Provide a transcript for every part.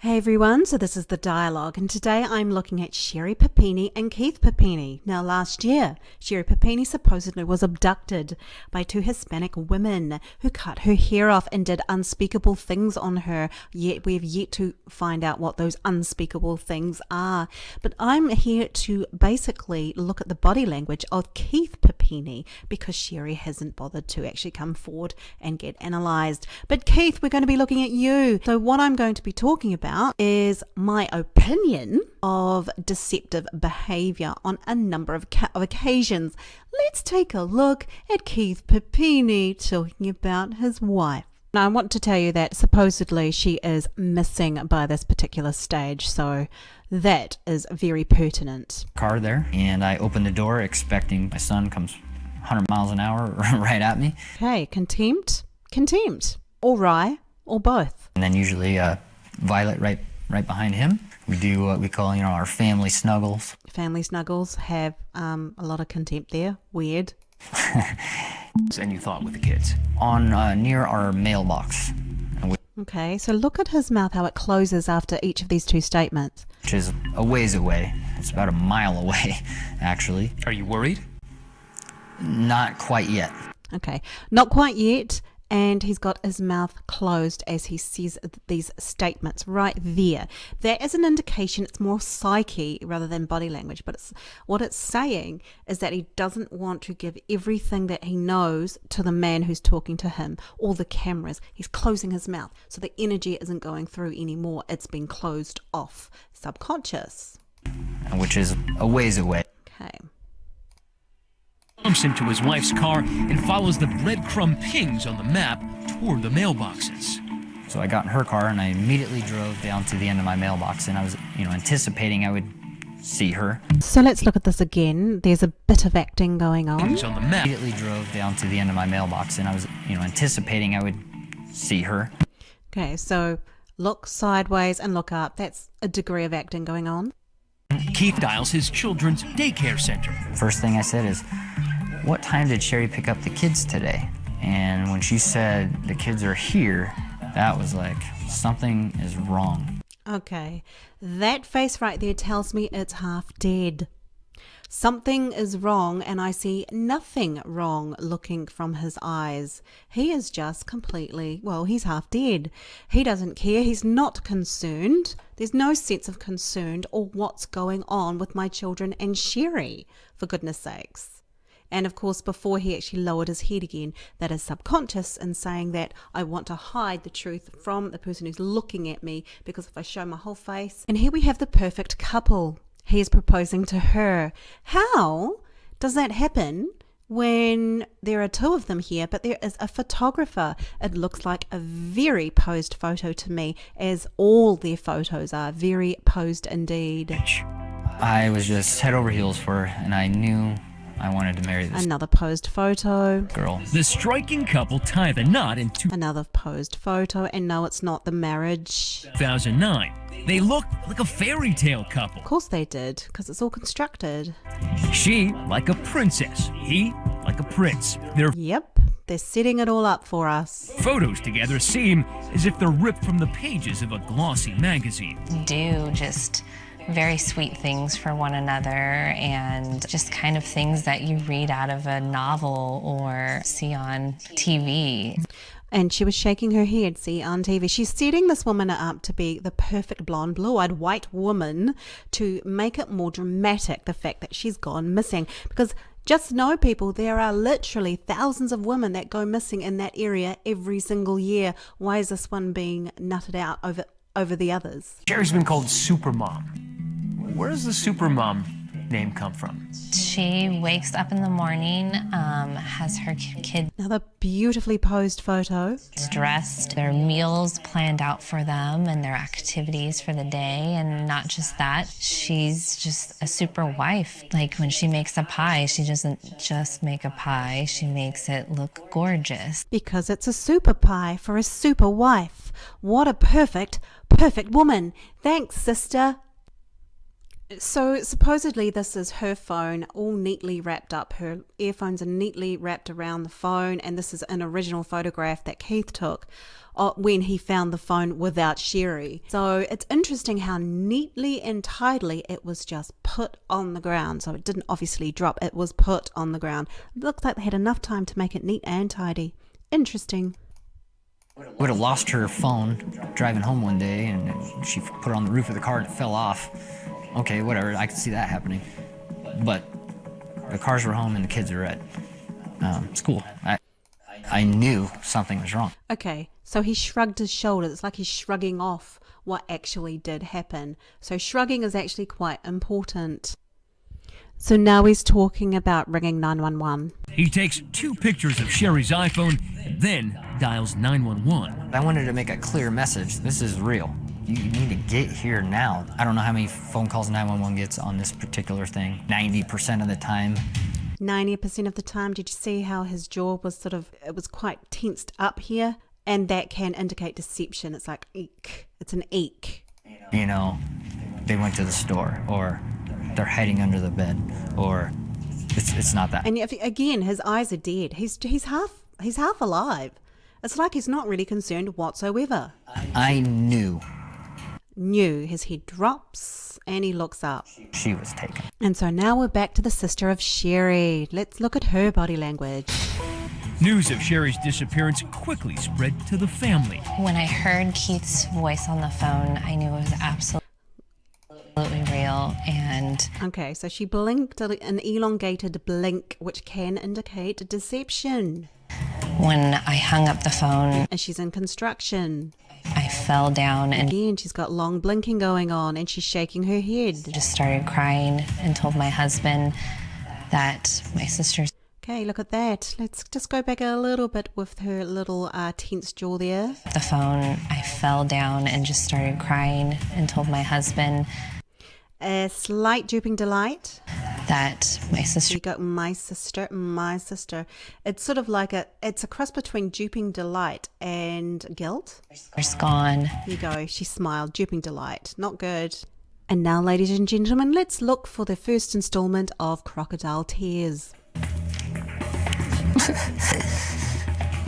Hey everyone, so this is The Dialogue, and today I'm looking at Sherri Papini and Keith Papini. Now last year, Sherri Papini supposedly was abducted by two Hispanic women who cut her hair off and did unspeakable things on her, yet we have yet to find out what those unspeakable things are. But I'm here to basically look at the body language of Keith Papini because Sherri hasn't bothered to actually come forward and get analysed. But Keith, we're going to be looking at you. So what I'm going to be talking about is my opinion of deceptive behaviour on a number of occasions. Let's take a look at Keith Papini talking about his wife. Now, I want to tell you that supposedly she is missing by this particular stage, so that is very pertinent. Car there, and I open the door expecting my son comes 100 miles an hour right at me. Okay, contempt, or rye, or both. And then usually Violet right behind him. We do what we call, our family snuggles. Family snuggles have a lot of contempt there. Weird. And you thought with the kids? On near our mailbox. Okay, so look at his mouth, how it closes after each of these two statements. Which is a ways away. It's about a mile away, actually. Are you worried? Not quite yet. Okay, not quite yet. And he's got his mouth closed as he says these statements right there. That is an indication it's more psyche rather than body language. But what it's saying is that he doesn't want to give everything that he knows to the man who's talking to him or the cameras. He's closing his mouth. So the energy isn't going through anymore. It's been closed off. Subconscious. Which is a ways away. Okay. Jumps into his wife's car and follows the breadcrumb pings on the map toward the mailboxes. So I got in her car and I immediately drove down to the end of my mailbox, and I was, anticipating I would see her. So let's look at this again. There's a bit of acting going on. Pings on the map. Immediately drove down to the end of my mailbox, and I was, anticipating I would see her. Okay, so look sideways and look up. That's a degree of acting going on. Keith dials his children's daycare center. First thing I said is, "What time did Sherri pick up the kids today?" And when she said the kids are here, that was like, something is wrong. Okay, that face right there tells me it's half dead. Something is wrong, and I see nothing wrong looking from his eyes. He is just completely, he's half dead. He doesn't care. He's not concerned. There's no sense of concern or what's going on with my children and Sherri, for goodness sakes. And of course, before he actually lowered his head again, that is subconscious in saying that I want to hide the truth from the person who's looking at me, because if I show my whole face. And here we have the perfect couple. He is proposing to her. How does that happen when there are two of them here, but there is a photographer? It looks like a very posed photo to me, as all their photos are very posed indeed. I was just head over heels for her, and I knew I wanted to marry this Another posed photo. girl. The striking couple tie the knot in Another posed photo, and no, it's not the marriage. 2009. They look like a fairy tale couple. Of course they did, because it's all constructed. She like a princess, he like a prince. Their Yep, they're setting it all up for us. photos together seem as if they're ripped from the pages of a glossy magazine. Do just very sweet things for one another, and just kind of things that you read out of a novel or see on TV. And she was shaking her head, see, on TV. She's setting this woman up to be the perfect blonde, blue-eyed white woman to make it more dramatic, the fact that she's gone missing. Because just know, people, there are literally thousands of women that go missing in that area every single year. Why is this one being nutted out over the others? Sherri's been called Supermom. Where does the Supermom name come from? She wakes up in the morning, has her kids Another beautifully posed photo. dressed, their meals planned out for them, and their activities for the day. And not just that, she's just a super wife. Like when she makes a pie, she doesn't just make a pie, she makes it look gorgeous. Because it's a super pie for a super wife. What a perfect woman. Thanks, sister. So supposedly this is her phone all neatly wrapped up. Her earphones are neatly wrapped around the phone, and this is an original photograph that Keith took when he found the phone without Sherri. So it's interesting how neatly and tidily it was just put on the ground. So it didn't obviously drop, it was put on the ground. It looks like they had enough time to make it neat and tidy. Interesting. Would have lost her phone driving home one day, and she put it on the roof of the car and it fell off. Okay, whatever, I could see that happening. But the cars were home and the kids are at school. I knew something was wrong. Okay, so he shrugged his shoulders. It's like he's shrugging off what actually did happen. So shrugging is actually quite important. So now he's talking about ringing 911. He takes 2 pictures of Sherri's iPhone, then dials 911. I wanted to make a clear message. This is real. You need to get here now. I don't know how many phone calls 911 gets on this particular thing. 90% of the time. 90% of the time. Did you see how his jaw was it was quite tensed up here? And that can indicate deception. It's like eek. It's an eek. You know, they went to the store, or they're hiding under the bed, or it's not that. And again, his eyes are dead. He's half alive. It's like he's not really concerned whatsoever. I knew His head drops and he looks up. she was taken. And so now we're back to the sister of Sherri. Let's look at her body language. News of Sherri's disappearance quickly spread to the family. When I heard Keith's voice on the phone, I knew it was absolutely real. And Okay, so she blinked an elongated blink, which can indicate deception. when I hung up the phone, And she's in construction. I fell down and Again, she's got long blinking going on and she's shaking her head. just started crying and told my husband that my sister's Okay, look at that. Let's just go back a little bit with her little tense jaw there. the phone. I fell down and just started crying and told my husband A slight drooping delight. that my sister You go, my sister, my sister. It's sort of like it's a cross between drooping delight and guilt. is gone. Here you go, she smiled, drooping delight. Not good. And now, ladies and gentlemen, let's look for the first installment of Crocodile Tears.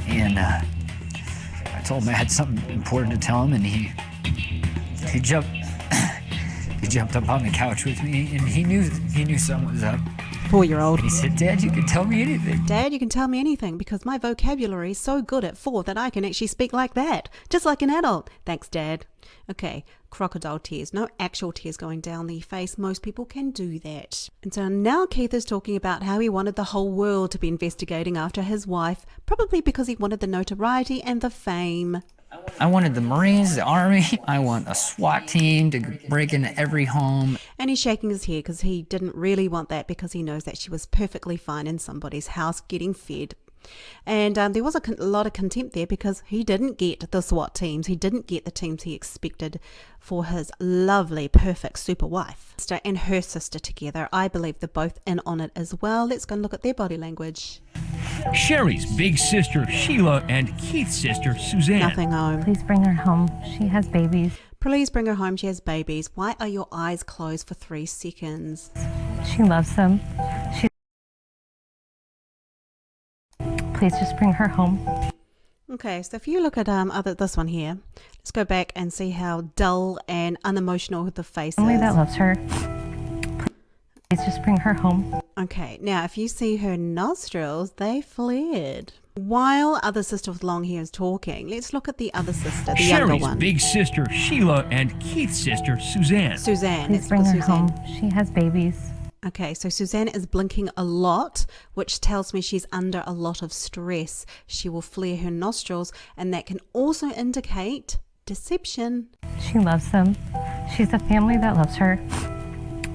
And I told him I had something important to tell him, and he jumped he jumped up on the couch with me, and he knew something was up. 4-year-old. He said, "Dad, you can tell me anything." Dad, you can tell me anything because my vocabulary is so good at 4 that I can actually speak like that, just like an adult. Thanks, Dad. Okay, crocodile tears. No actual tears going down the face. Most people can do that. And so now Keith is talking about how he wanted the whole world to be investigating after his wife, probably because he wanted the notoriety and the fame. I wanted the Marines, the Army. I want a SWAT team to break into every home. And he's shaking his head because he didn't really want that because he knows that she was perfectly fine in somebody's house getting fed. And there was a lot of contempt there because he didn't get the SWAT teams. He didn't get the teams he expected for his lovely, perfect super wife. And her sister together. I believe they're both in on it as well. Let's go and look at their body language. Sherri's big sister, Sheila, and Keith's sister, Suzanne. Nothing home. Please bring her home. She has babies. Please bring her home. She has babies. Why are your eyes closed for 3 seconds? She loves them. Please just bring her home. Okay, so if you look at this one here, let's go back and see how dull and unemotional the face Family is. that loves her. Please just bring her home. Okay, now if you see her nostrils, they flared. While other sister with long hair is talking, let's look at the other sister, the younger Sherri's one. big sister, Sheila, and Keith's sister, Suzanne. Suzanne. Please Let's bring look her at Suzanne. home. She has babies. Okay, so Suzanne is blinking a lot, which tells me she's under a lot of stress. She will flare her nostrils, and that can also indicate deception. She loves them. She's a family that loves her.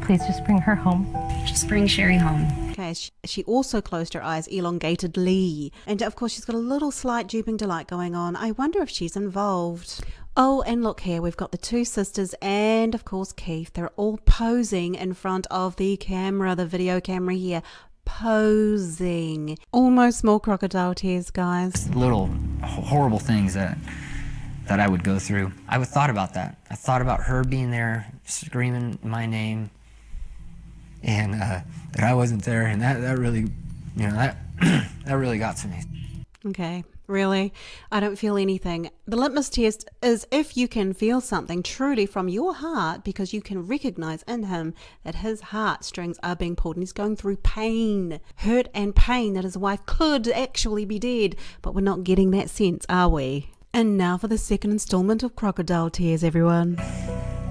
Please just bring her home. Just bring Sherri home. Okay, she also closed her eyes elongatedly. And of course, she's got a little slight drooping delight going on. I wonder if she's involved. Oh, and look here, we've got the 2 sisters and, of course, Keith. They're all posing in front of the camera, the video camera here. Posing. Almost more crocodile tears, guys. Little horrible things that I would go through. I thought about that. I thought about her being there, screaming my name, and that I wasn't there, and that really, that that really got to me. Okay, really? I don't feel anything. The litmus test is if you can feel something truly from your heart, because you can recognize in him that his heartstrings are being pulled and he's going through pain, hurt and pain that his wife could actually be dead, but we're not getting that sense, are we? And now for the second installment of Crocodile Tears, everyone.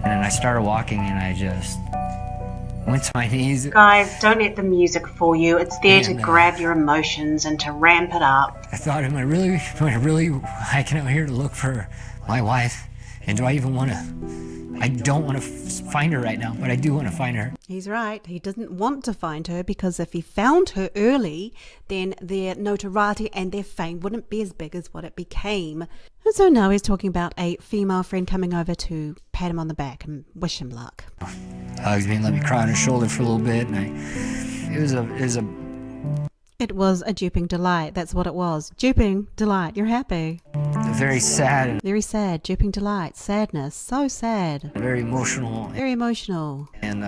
And I started walking, and I just went to my knees. Guys, don't let the music fool you. It's there to And, grab your emotions and to ramp it up. I thought, am I really hiking out here to look for my wife? And do I even want to? I don't want to find her right now, but I do want to find her. He's right. He doesn't want to find her, because if he found her early, then their notoriety and their fame wouldn't be as big as what it became. And so now he's talking about a female friend coming over to pat him on the back and wish him luck. Hugs me and let me cry on her shoulder for a little bit, and It was a duping delight. That's what it was. Duping delight. You're happy. very sad and Very sad. Duping delight. Sadness. So sad. very emotional Very emotional. and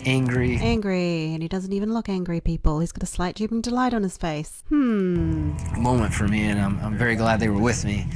angry. Angry. And he doesn't even look angry, people. He's got a slight duping delight on his face. Moment for me, and I'm very glad they were with me.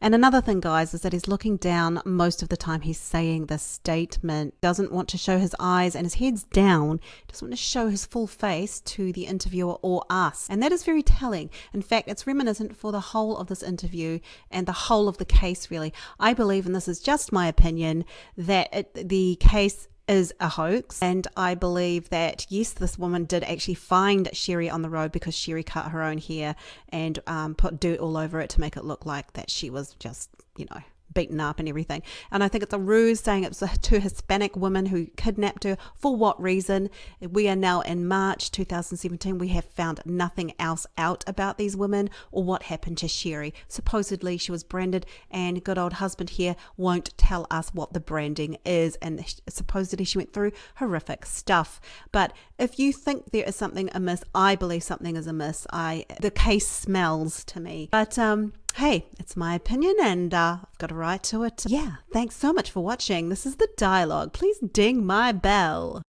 And another thing, guys, is that he's looking down most of the time he's saying this statement. Doesn't want to show his eyes, and his head's down. Doesn't want to show his full face to the interviewer or us. And that is very telling. In fact, it's reminiscent for the whole of this interview and the whole of the case, really. I believe, and this is just my opinion, that the case is a hoax, and I believe that yes, this woman did actually find Sherri on the road because Sherri cut her own hair and put dirt all over it to make it look like that she was just, beaten up and everything. And I think it's a ruse, saying it was two Hispanic women who kidnapped her. For what reason? We are now in March 2017. We have found nothing else out about these women or what happened to Sherri. Supposedly she was branded, and good old husband here won't tell us what the branding is, and supposedly she went through horrific stuff. But if you think there is something amiss, I believe something is amiss. The case smells to me. But hey, it's my opinion, and I've got a right to it. Yeah, thanks so much for watching. This is The Dialogue. Please ding my bell.